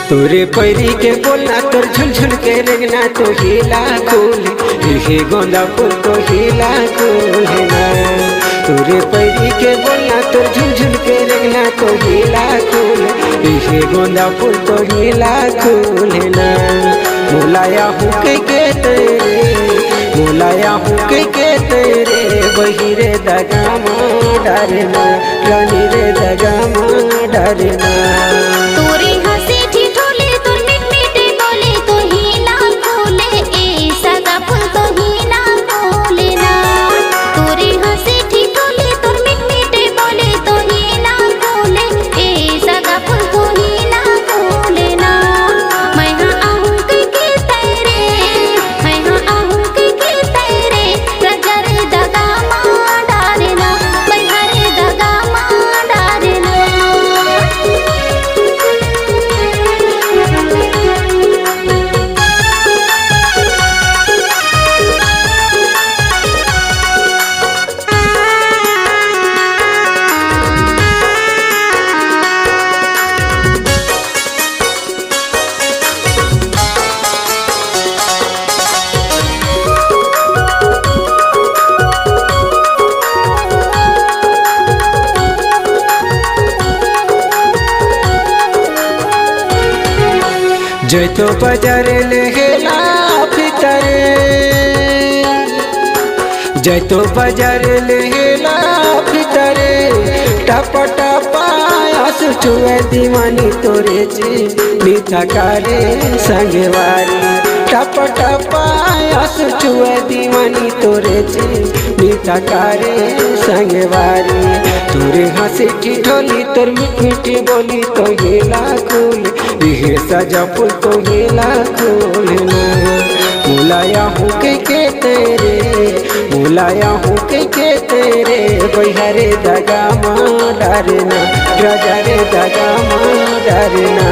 तोरे पैरी के बोलना तोर झुलझुल के रेंगना तो हिला खोल हे गोंदा फूल तो हिला खोल ना। तोरे पैरी के बोलना तोर झुलझुल के रेंगना तो हिला खोल हे गोंदा फूल तो हिला खोल ना। मुलाया हूँ के तेरे मुलाया हूँ के तेरे वही रे दगामा डरना रानी रे दगामा डरना। जैतो बाजार लेला फितरे जैतो बाजार लेला फितरे टपा टपा आंसू छुए दीवानी तोरे चे मीठा कारे संगवारी टपा टपा आंसू छुए दीवानी तोरे चे मीठा कारे संगवारी। तोरे हंसी ठिठोली तोर मीठी बोली तो हिला खोल ये सजा फूल तो हिला खोल ना। मुलाया हूँ के तेरे मुलाया हूँ के तेरे बहरे दगा माँ डरना राजा रे दगा माँ डरना।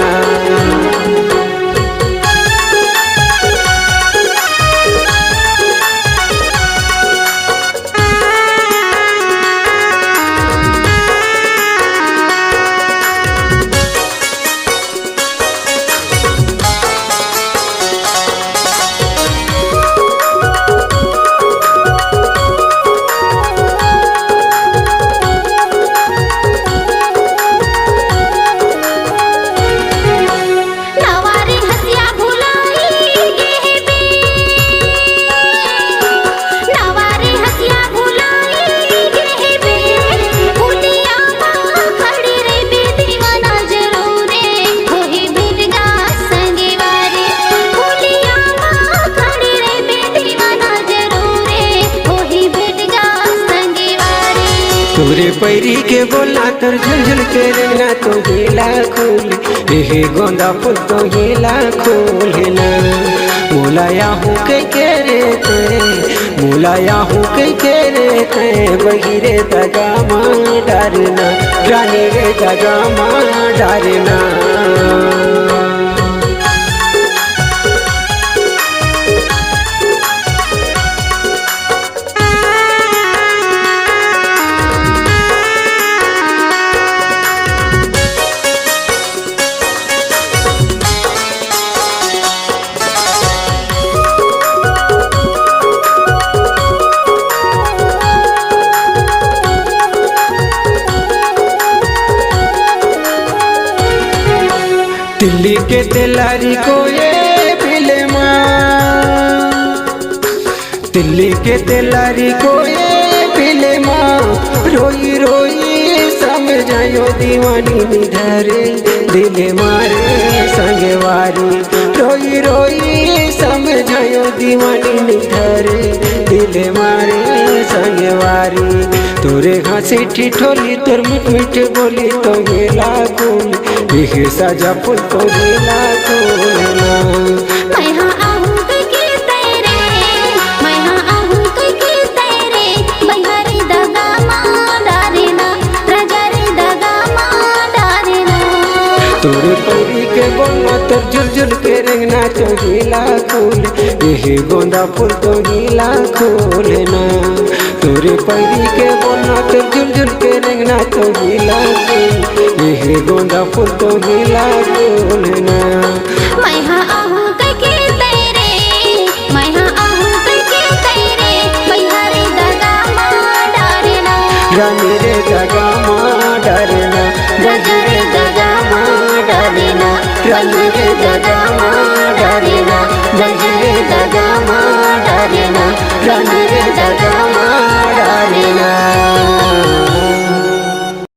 तोरे पैरी के बोलना तोर झुलझुल के रेंगना तो हिला खोल हे गोंदा फूल तो हिला खोल ना। मुलाया हूँ के रे ते मुलाया हूँ के रे ते वही रे दगा माँ डरना रानी रे दगा माँ डरना। दिल्ली के तेलारी को ये बिले माँ दिल्ली के तेलारी को ये बिले माँ रोई रोई समझायो दीवानी निधरे दिले मारे संगवारी रोई रोई समझायो दीवानी निधरे दिले मारे संगवारी। तोरे हंसी ठिठोली तोर मीठ मीठ बोली तो हिला खोल ये सजा फूल तो हिला खोल ना। मैं हाँ आहूँ के तेरे मैं हाँ आहूँ के तेरे बहरे दगा माँ डरना राजा रे दगा माँ डरना। तोरे पैरी के बोलना तोर झुलझुल के रेंगना तो हिला खोल यही गोंदा फूल तो हिला खोल ना तोरे पैरी के बोलना तोर झुलझुल के रेंगना तो हिला खोल यही गोंदा फूल तो हिला खोल ना मैं हाँ आहूँ कइके तेरे मैं हाँ आहूँ कइके तेरे बैहारे दगा माँ डारेना रानी रे दगा माँ डारेना राजा रे दगा माँ डारेना रानी रे दगा माँ डारेना राजा रे दगा माँ डारेना रानी रे दगा माँ डारेना